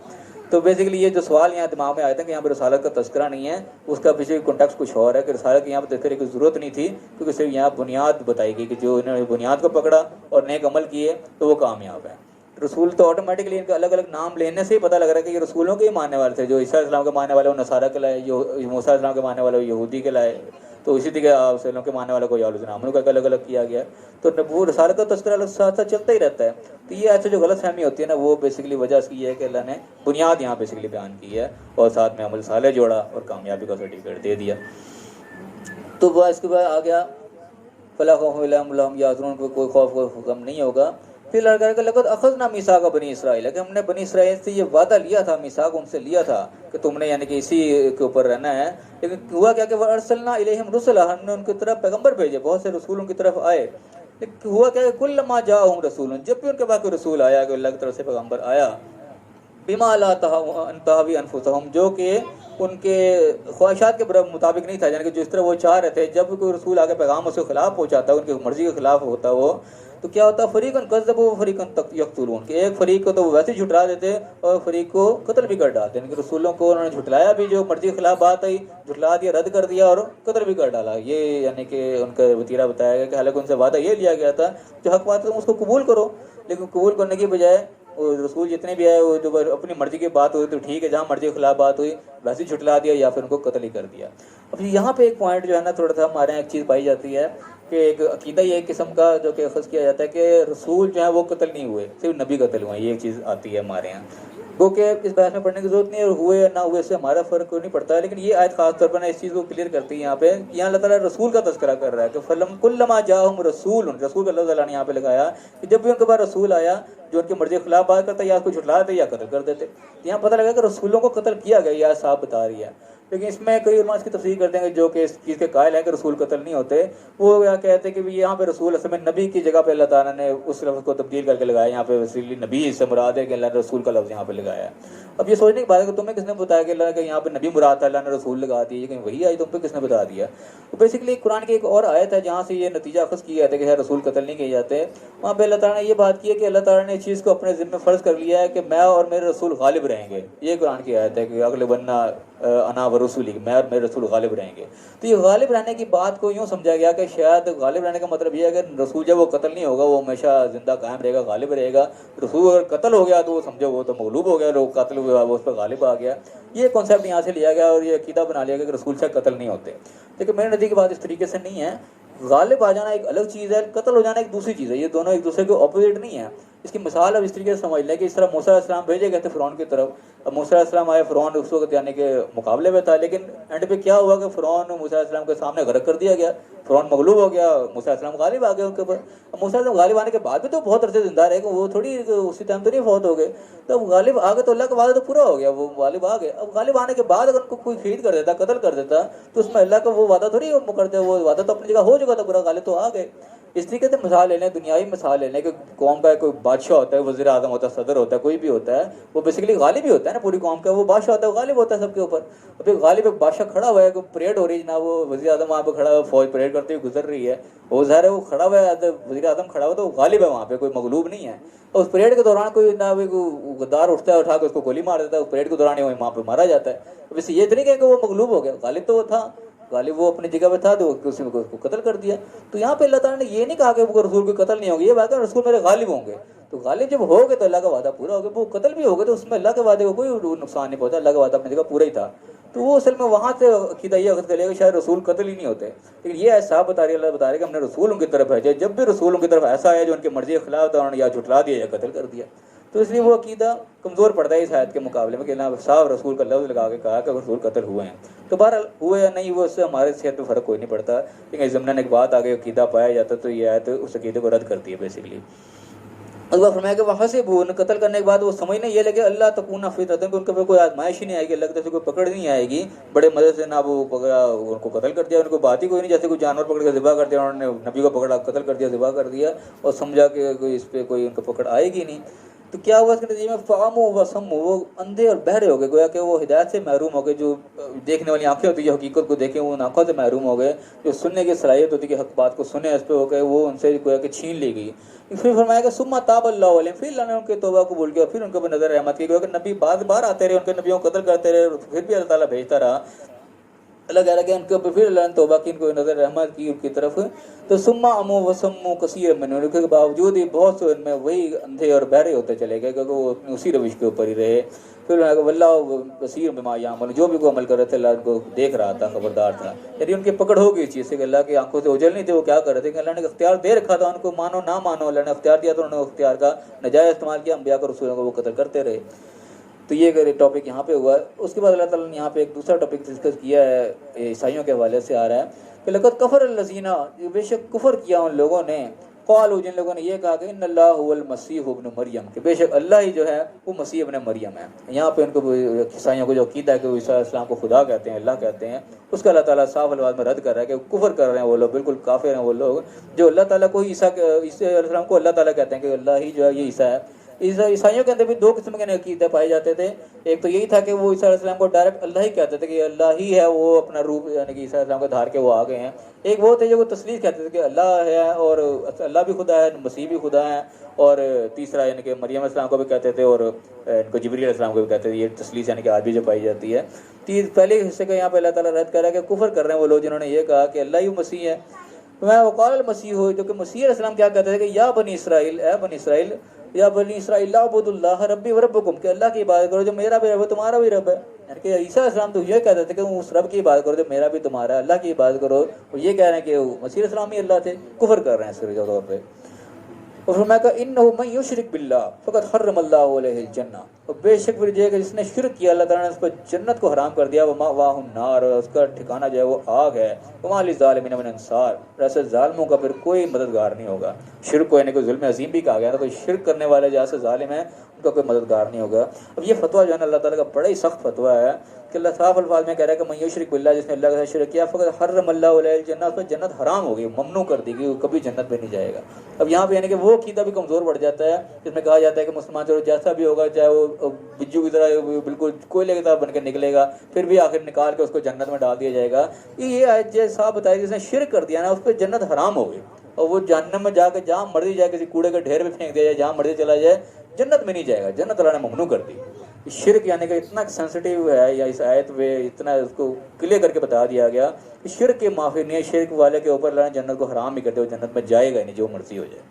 تو بیسیکلی یہ جو سوال یہاں دماغ میں آئے تھے کہ یہاں پہ رسالت کا تذکرہ نہیں ہے، اس کا پیچھے کانٹیکسٹ کچھ اور ہے کہ رسالت کی یہاں پہ تذکرے کی ضرورت نہیں تھی، کیونکہ صرف یہاں بنیاد بتائی گئی کہ جو انہوں نے بنیاد کو پکڑا اور نیک عمل کیے تو وہ کامیاب ہے۔ رسول تو آٹومیٹکلی ان کا الگ الگ نام لینے سے ہی پتہ لگ رہا ہے کہ یہ رسولوں کے ہی ماننے والے تھے، جو عیسیٰ علیہ السلام کے ماننے والے وہ نصارہ کے لائے، جو موسیٰ علیہ السلام کے ماننے والے وہ یہودی کے لائے، تو اسی طریقے آپ وسلم کے ماننے والے کو یعلوذ ناموں کا الگ الگ کیا گیا۔ تو وہ رسالت کا تذکرہ ساتھ ساتھ چلتا ہی رہتا ہے۔ تو یہ ایسے جو غلط فہمی ہوتی ہے نا، وہ بیسیکلی وجہ اس کی یہ ہے کہ اللہ نے بنیاد یہاں بیسیکلی بیان کی ہے اور ساتھ میں عمل صالح جوڑا اور کامیابی کا سرٹیفکیٹ دے دیا۔ تو وہ اس کے بعد آ گیا فلا خوف علیہم ولا هم یحزنون، کوئی خوف و غم نہیں ہوگا۔ پھر لڑکا کہ لقد اخذنا میثاق بنی اسرائیل، کہ ہم نے بنی اسرائیل سے یہ وعدہ لیا تھا، میثاق ان سے لیا تھا کہ تم نے یعنی کہ اسی کے اوپر رہنا ہے۔ لیکن ہوا کیا کہ وارسلنا الیہم رسلا، ہم نے ان کی طرف پیغمبر بھیجے، بہت سے رسول ان کی طرف آئے۔ لیکن ہوا کیا کہ کلما جاءہم رسول، جب بھی ان کے پاس کوئی رسول آیا کہ اللہ کی طرف سے پیغمبر آیا، بما لا تہوی انفسہم، جو کہ ان کے خواہشات کے مطابق نہیں تھا، یعنی کہ جس طرح وہ چاہ رہے تھے، جب بھی کوئی رسول آگے پیغام اس کے خلاف پہنچاتا، ان کی مرضی کے خلاف ہوتا وہ، تو کیا ہوتا فریقاً کذبوا فریقاً یقتلون، کہ ایک فریق کو تو وہ ویسے ہی جھٹلا دیتے اور فریق کو قتل بھی کر ڈالتے، یعنی کہ رسولوں کو انہوں نے جھٹلایا بھی، جو مرضی کے خلاف بات آئی جھٹلا دیا، رد کر دیا اور قتل بھی کر ڈالا۔ یہ یعنی کہ ان کا وتیرہ بتایا گیا کہ حالانکہ ان سے وعدہ یہ لیا گیا تھا جو حق بات ہے تم اس کو قبول کرو، لیکن قبول کرنے کی بجائے وہ رسول جتنے بھی آئے وہ جو اپنی مرضی کی بات ہوئی تو ٹھیک ہے، جہاں مرضی کے خلاف بات ہوئی ویسے ہی جھٹلا دیا یا پھر ان کو قتل ہی کر دیا۔ اب یہاں پہ ایک پوائنٹ جو ہے نا تھوڑا سا ہمارے یہاں ایک چیز پائی جاتی ہے کہ ایک عقیدہ یہ ایک قسم کا جو کہ اخذ کیا جاتا ہے کہ رسول جو ہے وہ قتل نہیں ہوئے، صرف نبی قتل ہوئے، یہ ایک چیز آتی ہے ہمارے یہاں۔ گو کہ اس بحث میں پڑھنے کی ضرورت نہیں ہے، اور ہوئے یا نہ ہوئے سے ہمارا فرق کوئی نہیں پڑتا ہے، لیکن یہ آیت خاص طور پر اس چیز کو کلیئر کرتی ہے۔ یہاں اللہ تعالیٰ رسول کا تذکرہ کر رہا ہے کہ فلم کلما جاءہم رسول، رسول کا اللہ تعالیٰ نے یہاں پہ لگایا کہ جب بھی ان کے پاس رسول آیا جو ان کی مرضی کے خلاف بات کرتا یا اس کو جھٹلا دیتے یا قتل کر دیتے۔ یہاں پتہ لگا کہ رسولوں کو قتل کیا گیا، یہ صاحب بتا رہی ہے، لیکن اس میں کئی علماء اس کی تفسیر کرتے ہیں کہ جو کہ اس چیز کے قائل ہیں کہ رسول قتل نہیں ہوتے، وہ یہ کہتے ہیں کہ یہاں پہ رسول اصل میں نبی کی جگہ پہ اللہ تعالیٰ نے اس لفظ کو تبدیل کر کے لگایا، یہاں پہ وسیلی نبی سے مراد ہے کہ اللہ نے رسول کا لفظ یہاں پہ لگایا ہے۔ اب یہ سوچنے کی بات ہے کہ تمہیں کس نے بتایا کہ اللہ کہ یہاں پہ نبی مراد تھا، اللہ نے رسول لگا دیا، کہیں وہی آئی تم پہ کس نے بتا دیا؟ بیسیکلی قرآن کی ایک اور آیت ہے جہاں سے یہ نتیجہ اخذ کیا جاتا ہے کہ رسول قتل نہیں کیے جاتے، وہاں پہ اللہ تعالیٰ نے یہ بات کی ہے کہ اللہ تعالیٰ نے اس چیز کو اپنے ذمہ فرض کر لیا ہے کہ میں اور میرے رسول غالب رہیں گے۔ یہ قرآن کی آیت ہے کہ اغلبن انا ورسولی، میں اور میرے رسول غالب رہیں گے۔ تو یہ غالب رہنے کی بات کو یوں سمجھا گیا کہ شاید غالب رہنے کا مطلب یہ ہے کہ رسول جب وہ قتل نہیں ہوگا وہ ہمیشہ زندہ قائم رہے گا، غالب رہے گا۔ رسول اگر قتل ہو گیا تو وہ سمجھو وہ تو مغلوب ہو گیا، لوگ قتل ہوا وہ اس پہ غالب آ گیا۔ یہ کانسیپٹ یہاں سے لیا گیا اور یہ عقیدہ بنا لیا گیا کہ رسول سے قتل نہیں ہوتے، لیکن میرے نزدیک بات اس طریقے سے نہیں ہے۔ غالب آ جانا ایک الگ چیز ہے، قتل ہو جانا ایک دوسری چیز ہے، یہ دونوں ایک دوسرے کے اپوزٹ نہیں ہے۔ اس کی مثال اب اس طریقے سے سمجھ لیں کہ اس طرح موسیٰ علیہ السلام بھیجے گئے تھے فرعون کی طرف، اب موسیٰ علیہ السلام آئے، فرعون اس وقت یعنی کہ مقابلے میں تھا، لیکن اینڈ پہ کیا ہوا کہ فرعون موسیٰ علیہ السلام کے سامنے غرق کر دیا گیا، فرعون مغلوب ہو گیا، موسیٰ علیہ السلام غالب آ گئے ان کے اوپر۔ اب موسیٰ علیہ السلام غالب آنے کے بعد بھی تو بہت عرصے زندہ رہے گا، وہ تھوڑی اسی ٹائم تو نہیں فوت ہو گئے، تو اب غالب آ گئے تو اللہ کا وعدہ تو پورا ہو گیا، وہ غالب آ گئے۔ اب غالب آنے کے بعد اگر ان کو کوئی شہید کر دیتا، قتل کر دیتا، تو اس میں اللہ کا وہ وعدہ تھوڑی مکرتے، وہ وعدہ تو اپنی جگہ ہو چکا تھا پورا، غالب تو آ گئے۔ اس طریقے سے مثال لے لیں، دنیاوی مثال لے لیں کہ قوم کا کوئی بادشاہ ہوتا ہے، وزیر اعظم ہوتا ہے، صدر ہوتا ہے، کوئی بھی ہوتا ہے، وہ بیسیکلی غالب ہی ہوتا ہے نا پوری قوم کا، وہ بادشاہ ہوتا ہے، وہ غالب ہوتا ہے سب کے اوپر۔ اب ایک غالب ایک بادشاہ کھڑا ہوا ہے، کوئی پریڈ ہو رہی ہے جناب، وہ وزیر اعظم وہاں پہ کھڑا ہوا، فوج پریڈ کرتے ہوئے گزر رہی ہے، وہ ظاہر ہے وہ کھڑا ہوا ہے، وزیر اعظم کھڑا ہوا تو وہ غالب ہے وہاں پہ، کوئی مغلوب نہیں ہے۔ اور اس پریڈ کے دوران کوئی نہ غدار اٹھتا ہے، اٹھا کے اس کو گولی مار دیتا ہے، اس پریڈ کے دوران ہی وہاں پہ مارا جاتا ہے۔ اب اس سے یہ تو نہیں کہ وہ مغلوب ہو گیا، غالب تو وہ تھا، غالب وہ اپنی جگہ پہ تھا تو کسی کو قتل کر دیا۔ تو یہاں پہ اللہ تعالیٰ نے یہ نہیں کہا کہ وہ رسول کو قتل نہیں ہوگا، یہ بات ہے رسول میرے غالب ہوں گے، تو غالب جب ہو گئے تو اللہ کا وعدہ پورا ہو گیا، وہ قتل بھی ہو گئے تو اس میں اللہ کے وعدے کو کوئی نقصان نہیں پہنچا، اللہ کا وعدہ اپنی جگہ پورا ہی تھا۔ تو وہ اصل میں وہاں سے عقیدہ یہ اخذ کر لیا کہ شاید رسول قتل ہی نہیں ہوتے، لیکن یہ صاحب بتا رہی ہے، اللہ بتا رہے کہ ہم نے رسول ان کی طرف بھیجے، جب بھی رسول ان کی طرف ایسا آیا جو ان کی مرضی کے خلاف تھا، انہوں نے یا جھٹلا دیا یا قتل کر دیا۔ تو اس لیے وہ عقیدہ کمزور پڑتا ہے اس آیت کے مقابلے میں کہ اللہ صاحب رسول کا لفظ لگا کے کہا کہ رسول قتل ہوئے ہیں، تو بہرحال ہوئے یا نہیں ہوئے اس سے ہمارے صحت پہ فرق کوئی نہیں پڑتا، لیکن اس ضمن ایک بات آگے عقیدہ پایا جاتا ہے تو یہ آیت اس عقیدے کو رد کرتی ہے بیسیکلی۔ اللہ فرمایا کہ وہاں سے قتل کرنے کے بعد وہ سمجھنے یہ لگے اللہ تکون فطرۃ کہ ان کے اوپر کوئی آزمائش ہی نہیں آئے گی، اللہ کی طرف سے کوئی پکڑ نہیں آئے گی، بڑے مزے سے نہ وہ پکڑا ان کو قتل کر دیا، ان کو بات ہی کوئی نہیں، جیسے کوئی جانور پکڑ کے ذبح کر دیا، انہوں نے نبی کو پکڑا قتل کر دیا، ذبح کر دیا اور سمجھا کہ کوئی اس پہ کوئی ان کو پکڑ آئے گی نہیں۔ تو کیا ہوا اس کے نتیجے میں فامو و سمو، وہ اندھے اور بہرے ہو گئے، گویا کہ وہ ہدایت سے محروم ہو گئے. جو دیکھنے والی آنکھیں ہوتی ہیں جو حقیقت کو دیکھیں وہ ان آنکھوں سے محروم ہو گئے. جو سننے کی صلاحیت ہوتی ہے کہ حق بات کو سنیں اس پہ ہو گئے، وہ ان سے گویا کہ چھین لی گئی. پھر فرمایا کہ ثم تاب اللہ علیہم، پھر اللہ نے ان کے توبہ قبول کیا، پھر ان کے اوپر نظر رحمت کی. گویا کہ نبی بار بار آتے رہے، ان کے نبیوں کو قتل کرتے رہے، پھر بھی اللہ تعالیٰ بھیجتا رہا. اللہ کہہ رہا کہ ان کے اوپر پھر اللہ نے توبہ کی، ان کو نظر رحمت کی ان کی طرف. تو ثم امو وسمو کثیر منہم، کے باوجود ہی بہت سے ان میں وہی اندھے اور بہرے ہوتے چلے گئے کیونکہ وہ اسی روش کے اوپر ہی رہے. پھر واللہ بصیر بما یعملون، جو بھی وہ عمل کر رہے تھے اللہ ان کو دیکھ رہا تھا، خبردار تھا. یعنی ان کی پکڑ ہو گئی اس چیز سے کہ اللہ کی آنکھوں سے اوجھل نہیں تھے وہ کیا کر رہے تھے، کہ اللہ نے اختیار دے رکھا تھا ان کو، مانو نہ مانو اللہ نے اختیار دیا تو انہوں نے اختیار کا نجائز استعمال کیا، انبیاء کو رسولوں کو وہ قتل کرتے رہے. تو یہ ٹاپک یہاں پہ ہوا. اس کے بعد اللہ تعالیٰ نے یہاں پہ ایک دوسرا ٹاپک ڈسکس کیا ہے، عیسائیوں کے حوالے سے آ رہا ہے کہ لقد کفر الذین، بے شک کفر کیا ان لوگوں نے، قالوا، جن لوگوں نے یہ کہا کہ ان اللہ هو المسیح ابن مریم، کہ بے شک اللہ ہی جو ہے وہ مسیح ابن مریم ہے. یہاں پہ ان کو عیسائیوں کو جو عقیدہ ہے کہ وہ عیسیٰ علیہ السلام کو خدا کہتے ہیں، اللہ کہتے ہیں، اس کا اللہ تعالیٰ صاف الفاظ میں رد کر رہا ہے کہ کفر کر رہے ہیں وہ لوگ، بالکل کافر ہیں وہ لوگ جو اللہ تعالیٰ کو عیسیٰ علیہ السلام کو اللہ تعالیٰ کہتے ہیں کہ اللہ ہی جو ہے یہ عیسیٰ ہے. عیسائیوں کے اندر بھی دو قسم کے عقیدے پائے جاتے تھے. ایک تو یہی تھا کہ وہ عیسیٰ علیہ السلام کو ڈائریکٹ اللہ ہی کہتے تھے کہ اللہ ہی ہے وہ اپنا روپ، یعنی کہ عیسیٰ علیہ السلام کو دھار کے وہ آ گئے ہیں. ایک وہ تھے جو وہ تسلیث کہتے تھے کہ اللہ ہے اور اللہ بھی خدا ہے، مسیح بھی خدا ہے. اور تیسرا یعنی کہ مریم علیہ السلام کو بھی کہتے تھے اور ان کو جبریل علیہ السلام کو بھی کہتے تھے. یہ تسلیث یعنی کہ آج بھی جو پائی جاتی ہے. پہلے حصے کا یہاں پہ اللہ تعالیٰ رد کر رہا ہے کہ کفر کر رہے ہیں وہ لوگ جنہوں نے یہ کہا کہ اللہ ہی مسیح ہے. میں وقال المسیح ہو، جو کہ مسیح علیہ السلام کیا کہتے تھے کہ یا بنی اسرائیل، اے بنی اسرائیل، یا بنی اسرائیل اعبدوا اللہ ربی و ربکم، کہ اللہ کی عبادت کرو جو میرا بھی رب ہے تمہارا بھی رب ہے. یعنی کہ عیسیٰ علیہ السلام تو یہ کہتے تھے کہ اس رب کی عبادت کرو جو میرا بھی تمہارا ہے، اللہ کی عبادت کرو. وہ یہ کہہ رہے ہیں کہ مسیح علیہ السلام ہی اللہ تھے، کفر کر رہے ہیں اس کے طور پہ. اور فرمایا کہ انہ من یشرک باللہ فقد حرم اللہ علیہ الجنہ، اور بے شک پھر جو ہے کہ جس نے شرک کیا اللہ تعالیٰ نے اس پر جنت کو حرام کر دیا. ومأواہ النار، اور اس کا ٹھکانہ جو ہے وہ آگ ہے. وما للظالمین من انصار، ایسے ظالموں کا پھر کوئی مددگار نہیں ہوگا. شرک کو یعنی کہ ظلم عظیم بھی کہا گیا نا، تو شرک کرنے والے جیسے ظالم ہیں ان کا کوئی مددگار نہیں ہوگا. اب یہ فتویٰ جو ہے نا اللہ تعالیٰ کا بڑا ہی سخت فتویٰ ہے کہ اللہ صاف الفاظ میں کہہ رہا ہے کہ من یشرک باللہ، جس نے اللہ کے ساتھ شرک کیا، فقد حرم اللہ علیہ الجنہ، اس پر جنت حرام ہو گئی، ممنوع کر دی گئی، وہ کبھی جنت میں نہیں جائے گا. اب یہاں پہ یعنی کہ وہ عقیدہ بھی کمزور پڑ جاتا ہے جس میں کہا جاتا ہے کہ مسلمان چلو جیسا بھی ہوگا، چاہے وہ بجو کی طرح بالکل کوئلے کی طرح بن کے نکلے گا، پھر بھی آخر نکال کے اس کو جنت میں ڈال دیا جائے گا. یہ آیت جو صاحب بتائی جس نے شرک کر دیا نا اس پہ جنت حرام ہو گئی، اور وہ جہنم میں جا کے جہاں مرضی جائے، کسی کوڑے کے ڈھیر میں پھینک دیا جائے، جہاں مرضی چلا جائے، جنت میں نہیں جائے گا. جنت اللہ نے ممنوع کر دی. شرک یعنی کہ اتنا سینسٹیو ہے، یا اس آیت میں اتنا اس کو کلیئر کر کے بتا دیا گیا کہ شرک کے معافی نہیں ہے. شرک والے کے اوپر اللہ نے جنت کو حرام بھی کر دیا، وہ جنت میں جائے گا نہیں جو مرضی ہو جائے.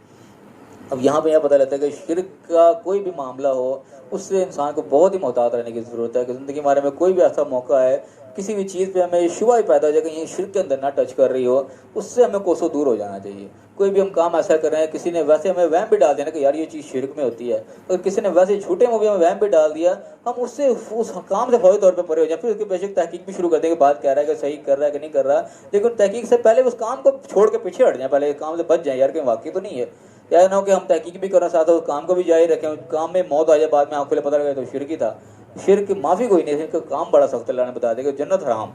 اب یہاں پہ یہ پتہ لگتا ہے کہ شرک کا کوئی بھی معاملہ ہو اس سے انسان کو بہت ہی محتاط رہنے کی ضرورت ہے. کہ زندگی ہمارے میں کوئی بھی ایسا موقع ہے کسی بھی چیز پہ ہمیں شبہ ہی پیدا ہو جائے کہ یہ شرک کے اندر نہ ٹچ کر رہی ہو، اس سے ہمیں کوسوں دور ہو جانا چاہیے. کوئی بھی ہم کام ایسا کر رہے ہیں، کسی نے ویسے ہمیں وہم بھی ڈال دیا نا کہ یار یہ چیز شرک میں ہوتی ہے، اور کسی نے ویسے جھوٹے میں بھی ہمیں وہم بھی ڈال دیا، ہم اس سے اس کام سے فوری طور پہ پرے ہو جائیں. پھر اس کی بے شک تحقیق بھی شروع کر دیں کہ بات کہہ رہا ہے کہ صحیح کر رہا ہے کہ نہیں کر رہا، لیکن تحقیق سے پہلے اس کام کو چھوڑ کے پیچھے ہٹ جائیں، پہلے کام سے بچ جائیں یار کہ واقعی تو نہیں ہے. یا نہ ہو کہ ہم تحقیق بھی کرنا چاہتے اس کام کو بھی جاری رکھیں، کام میں موت آ جائے بعد میں آنکھوں پتہ لگے تو شرک ہی تھا. شرک معافی کوئی نہیں ہے، کام بڑا سخت اللہ نے بتا دیا کہ جنت حرام.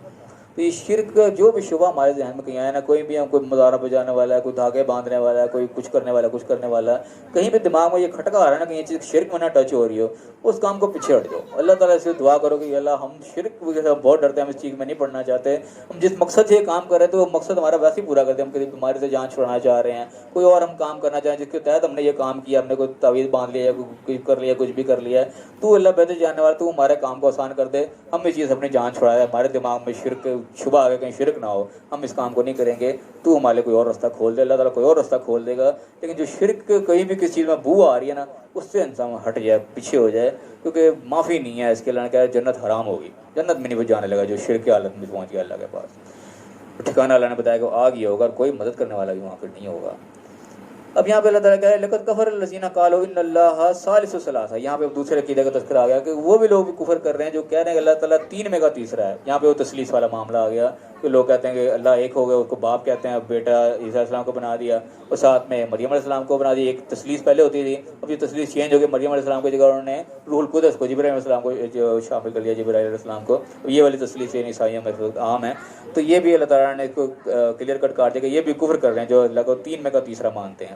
تو یہ شرک کا جو بھی شبہ ہمارے ذہن میں کہیں آیا نا، کوئی بھی ہم کوئی مزارہ پہ جانے والا ہے، کوئی دھاگے باندھنے والا ہے، کوئی کچھ کرنے والا ہے، کچھ کرنے والا ہے، کہیں بھی دماغ میں یہ کھٹکا آ رہا ہے نا کہ یہ چیز شرک میں نہ ٹچ ہو رہی ہو، اس کام کو پیچھے ہٹ جاؤ. اللہ تعالیٰ سے دعا کرو کہ اللہ ہم شرک سے بہت ڈرتے ہیں، ہم اس چیز میں نہیں پڑھنا چاہتے. ہم جس مقصد سے یہ کام کر رہے تھے وہ مقصد ہمارا ویسے ہی پورا کرتے ہیں. ہم کسی بیماری سے جان چھڑانا چاہ رہے ہیں، کوئی اور ہم کام کرنا چاہیں جس کے تحت ہم نے یہ کام کیا، ہم نے کوئی تعویذ باندھ لیا، کوئی کر لیا، کچھ بھی کر لیا ہے، تو اللہ بہتر جاننے والا، تو ہمارے کام کو آسان کر دے. ہم یہ چیز اپنی جان چھڑایا، ہمارے دماغ میں شرک شبہ آ گیا کہیں شرک نہ ہو، ہم اس کام کو نہیں کریں گے، تو ہمارے کوئی اور رستہ کھول دے. اللہ تعالیٰ کوئی اور رستہ کھول دے گا. لیکن جو شرک کہیں بھی کسی چیز میں بو آ رہی ہے نا، اس سے انسان ہٹ جائے، پیچھے ہو جائے، کیونکہ معافی نہیں ہے اس کے. اللہ نے کہا جنت حرام ہوگی، جنت میں نہیں وہ جانے لگا جو شرک کی حالت میں پہنچ گیا اللہ کے پاس. ٹھکانہ اللہ نے بتایا کہ آگ ہی ہوگا، اور کوئی مدد کرنے والا بھی وہاں پہ نہیں ہوگا. اب یہاں پہ اللہ تعالیٰ کہہ رہے لقد کفر الذین قالوا ان اللہ ثالث ثلاثہ. یہاں پہ دوسرے عقیدے کا تذکرہ آ گیا کہ وہ بھی لوگ بھی کفر کر رہے ہیں جو کہہ رہے ہیں کہ اللہ تعالیٰ تین میں کا تیسرا ہے. یہاں پہ وہ تثلیث والا معاملہ آ گیا کہ لوگ کہتے ہیں کہ اللہ ایک ہو گیا، اس کو باپ کہتے ہیں، اب بیٹا عیسیٰ علیہ السلام کو بنا دیا، اور ساتھ میں مریم علیہ السلام کو بنا دیا. ایک تثلیث پہلے ہوتی تھی، اب یہ تثلیث چینج ہو گئی، مریم علیہ السلام کی جگہ انہوں نے روح القدس کو، جبرائیل علیہ السلام کو شامل کر لیا، جبرائیل علیہ السلام کو. یہ والی تثلیث عیسائیوں میں عام ہے. تو یہ بھی اللہ تعالیٰ نے اس کو کلیئر کٹ کاٹ دیا کہ یہ بھی کفر کر رہے ہیں جو اللہ کو تین میں کا تیسرا مانتے ہیں.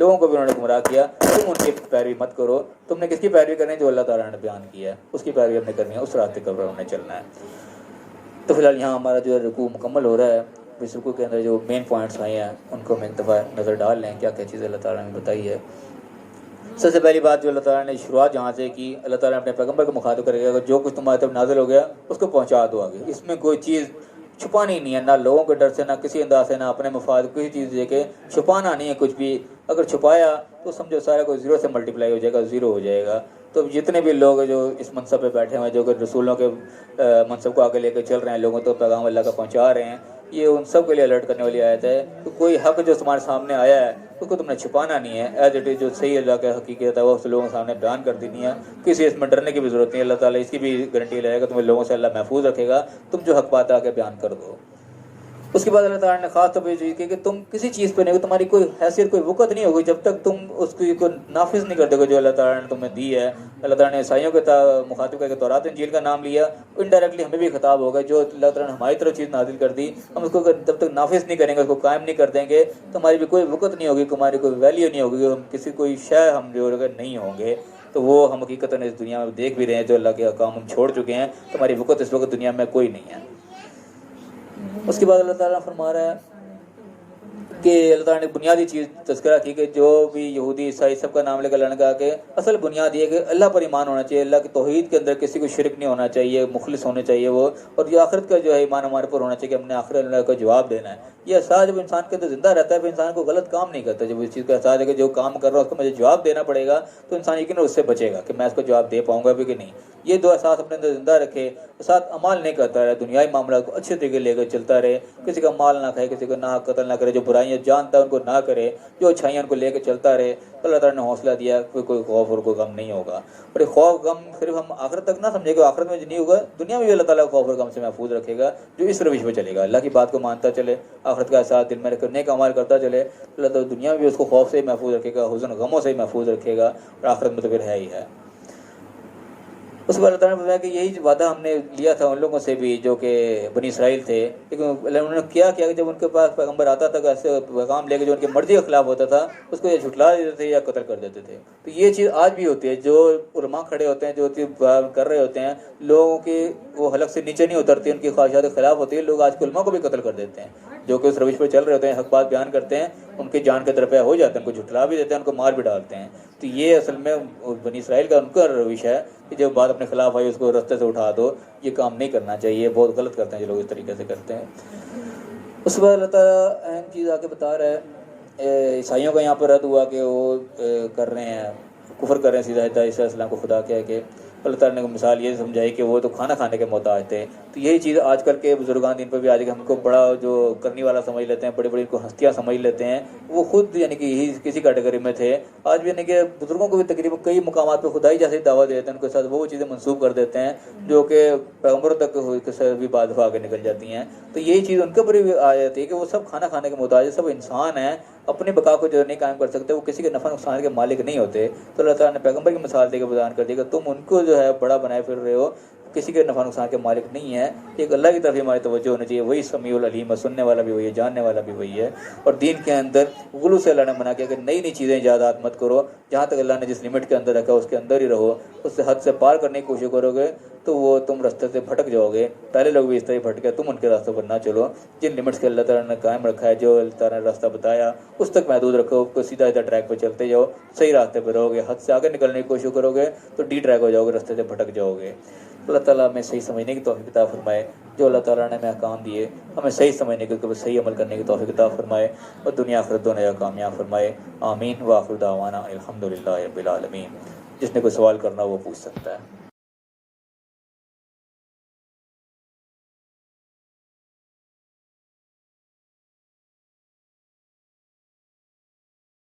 لوگوں کو بھی انہوں نے گمراہ کیا. تم ان کی پیروی مت کرو. تم نے کس کی پیروی کرنی ہے؟ جو اللہ تعالیٰ نے بیان کیا ہے اس کی پیروی ہم نے کرنی ہے, اس راستے پر ہم نے چلنا ہے. تو فی الحال یہاں ہمارا جو ہے رکوع مکمل ہو رہا ہے. اس رکوع کے اندر جو مین پوائنٹس آئے ہیں ان کو ہم ایک دفعہ نظر ڈال لیں, کیا کیا چیزیں اللہ تعالیٰ نے بتائی ہے. سب سے پہلی بات جو اللہ تعالیٰ نے شروعات جہاں سے کی, اللہ تعالیٰ نے اپنے پیغمبر کو مخاطب کر کے جو کچھ تمہارے طرف نازل ہو گیا اس کو پہنچا دو آگے. اس میں کوئی چیز چھپانی نہیں ہے, نہ لوگوں کے ڈر سے, نہ کسی انداز سے, نہ اپنے مفاد, کسی چیز دے کے چھپانا نہیں ہے کچھ بھی. اگر چھپایا تو سمجھو سارا کوئی زیرو سے ملٹیپلائی ہو جائے گا, زیرو ہو جائے گا. تو جتنے بھی لوگ جو اس منصب پہ بیٹھے ہوئے ہیں, جو کہ رسولوں کے منصب کو آگے لے کے چل رہے ہیں, لوگوں تو پیغام اللہ کا پہنچا رہے ہیں, یہ ان سب کے لیے الرٹ کرنے والی آیت ہے کہ کوئی حق جو تمہارے سامنے آیا ہے اس کو تم نے چھپانا نہیں ہے. ایز اٹ از جو صحیح اللہ کا حقیقت ہے وہ لوگوں کے سامنے بیان کر دینی ہے. کسی اس میں ڈرنے کی بھی ضرورت نہیں. اللہ تعالیٰ اس کی بھی گارنٹی لے گا, تمہیں لوگوں سے اللہ محفوظ رکھے گا. تم جو حق بات آ کے بیان کر دو. اس کے بعد اللہ تعالیٰ نے خاص طور پہ یہ کی کہ تم کسی چیز پہ نہیں ہو, تمہاری کوئی حیثیت, کوئی وقت نہیں ہوگی جب تک تم اس کی کوئی نافذ نہیں کر دو گے جو اللہ تعالیٰ نے تمہیں دی ہے. اللہ تعالیٰ نے عیسائیوں کے مخاطب کر کے تورات انجیل کا نام لیا, انڈائریکٹلی ہمیں بھی خطاب ہوگا. جو اللہ تعالیٰ نے ہماری طرف چیز نازل کر دی, ہم اس کو جب تک نافذ نہیں کریں گے, اس کو قائم نہیں کر دیں گے, تو ہماری بھی کوئی وقت نہیں ہوگی, ہماری کوئی ویلیو نہیں ہوگی, ہم کسی کوئی شے ہم جو نہیں ہوں گے. تو وہ ہم حقیقت اس دنیا میں دیکھ بھی رہے ہیں, جو اللہ کے احکام ہم چھوڑ چکے ہیں. تو ہماری وقت اس وقت دنیا میں کوئی نہیں ہے. اس کے بعد اللہ تعالیٰ فرما رہا ہے کہ اللہ تعالیٰ نے بنیادی چیز تذکرہ کی کہ جو بھی یہودی عیسائی سب کا نام لے کر اللہ نے کہا کہ اصل بنیاد یہ ہے کہ اللہ پر ایمان ہونا چاہیے, اللہ کی توحید کے اندر کسی کو شرک نہیں ہونا چاہیے, مخلص ہونے چاہیے وہ, اور یہ آخرت کا جو ہے ایمان ہمارے پر ہونا چاہیے کہ ہم نے آخرت اللہ کا جواب دینا ہے. یہ احساس جب انسان کے اندر زندہ رہتا ہے, پھر انسان کو غلط کام نہیں کرتا. جب اس چیز کا احساس ہے کہ جو کام کر رہا ہوں اس کو مجھے جواب دینا پڑے گا, تو انسان یقیناً اس سے بچے گا کہ میں اس کو جواب دے پاؤں گا بھی کہ نہیں. یہ دو احساس اپنے اندر زندہ رکھے, ساتھ عمل نہیں کرتا رہے, دنیائی معاملات کو اچھے طریقے لے کر چلتا رہے, کسی کا مال نہ کھائے, کسی کو نہ قتل نہ کرے, جو برائیاں جانتا ہے ان کو نہ کرے, جو اچھائیاں ان کو لے کے چلتا رہے. تو اللہ تعالیٰ نے حوصلہ دیا کہ کوئی خوف اور کوئی غم نہیں ہوگا. اور یہ خوف غم صرف ہم آخرت تک نہ سمجھے کہ آخرت میں نہیں ہوگا, دنیا میں بھی اللہ تعالیٰ خوف اور غم سے محفوظ رکھے گا. جو اس روش پہ چلے گا, اللہ کی بات کو مانتا چلے, آخرت کا احساس دل میں رکھ کر نیک اعمال کرتا چلے, اللہ تعالیٰ دنیا میں بھی اس کو خوف سے ہی محفوظ رکھے گا, حزن غموں سے ہی محفوظ رکھے گا, اور آخرت میں تو پھر ہے ہی ہے. اس کے بعد اللہ تعالیٰ نے بتایا کہ یہی وعدہ ہم نے لیا تھا ان لوگوں سے بھی جو کہ بنی اسرائیل تھے, لیکن انہوں نے کیا کہ جب ان کے پاس پیغمبر آتا تھا ایسے پیغام لے کے جو ان کی مرضی کے خلاف ہوتا تھا, اس کو یا جھٹلا دیتے تھے یا قتل کر دیتے تھے. تو یہ چیز آج بھی ہوتی ہے. جو علماء کھڑے ہوتے ہیں, جو کر رہے ہوتے ہیں, لوگوں کی وہ حلق سے نیچے نہیں اترتی, ان کی خواہشات کے خلاف ہوتی ہے. لوگ آج کے علماء کو بھی قتل کر دیتے ہیں جو کہ اس روش پہ چل رہے ہوتے ہیں, حق بات بیان کرتے ہیں, ان کی جان کے طرف ہو جاتے ہیں, ان کو جھٹلا بھی دیتے ہیں, ان کو مار بھی ڈالتے ہیں. تو یہ اصل میں بنی اسرائیل کا ان کا روش ہے کہ جب بات اپنے خلاف آئی اس کو رستے سے اٹھا دو. یہ کام نہیں کرنا چاہیے, بہت غلط کرتے ہیں جو لوگ اس طریقے سے کرتے ہیں. اس کے بعد اللہ تعالیٰ اہم چیز آگے بتا رہا ہے, عیسائیوں کا یہاں پر رد ہوا کہ وہ کر رہے ہیں, کفر کر رہے ہیں سیدھا عیسیٰ علیہ السلام کو خدا کہہ کے. اللہ تعالیٰ نے مثال یہ سمجھائی کہ وہ تو کھانا کھانے کے محتاج تھے. تو یہی چیز آج کل کے بزرگان دین پہ بھی آج کے ہم کو بڑا جو کرنے والا سمجھ لیتے ہیں, بڑی بڑی کو ہستیاں سمجھ لیتے ہیں, وہ خود یعنی کہ یہی کسی کیٹیگری میں تھے. آج بھی یعنی کہ بزرگوں کو بھی تقریباً کئی مقامات پہ خدائی جیسے دعویٰ دیتے ہیں, ان کے ساتھ وہ چیزیں منسوخ کر دیتے ہیں جو کہ پیغمبروں تک بھی بعد دفعہ آگے نکل جاتی ہیں. تو یہی چیز ان کے اوپر بھی آ جاتی ہے کہ وہ سب کھانا کھانے کے محتاج ہے, سب انسان ہیں, اپنی بقا کو جو نہیں قائم کر سکتے, وہ کسی کے نفع نقصان کے مالک نہیں ہوتے. تو اللہ تعالیٰ نے پیغمبر کی مثال دے کے بیان کر دیا کہ تم ان کو جو ہے بڑا بنائے پھر رہے ہو, کسی کے نفع نقصان کے مالک نہیں ہے. ایک اللہ کی طرف ہماری توجہ ہونی چاہیے, وہی سمیع العلیم ہے, سننے والا بھی وہی ہے, جاننے والا بھی وہی ہے. اور دین کے اندر غلو سے اللہ نے منع کیا کہ نئی نئی چیزیں ایجادات مت کرو, جہاں تک اللہ نے جس لمٹ کے اندر رکھا اس کے اندر ہی رہو. اس سے حد سے پار کرنے کی کوشش کرو گے تو وہ تم راستے سے بھٹک جاؤ گے. پہلے لوگ بھی اس طرح بھٹکے, تم ان کے راستوں پر نہ چلو. جن لمٹس کے اللہ تعالیٰ نے قائم رکھا ہے, جو اللہ تعالیٰ نے راستہ بتایا, اس تک محدود رکھو, سیدھا سیدھا ٹریک پہ چلتے جاؤ, صحیح راستے پہ رہو گے. حد سے آگے نکلنے کی کوشش کرو گے تو ڈی ٹریک ہو جاؤ گے, راستے سے بھٹک جاؤ گے. اللہ تعالیٰ ہمیں صحیح سمجھنے کی توفیق عطا فرمائے. جو اللہ تعالیٰ نے ہمیں احکام دیے ہمیں صحیح سمجھنے کے, صحیح عمل کرنے کی توفیق عطا فرمائے, اور دنیا آخرت دونوں کامیاب فرمائے. آمین. وآخر دعوانا الحمدللہ رب العالمین. جس نے کوئی سوال کرنا وہ پوچھ سکتا ہے.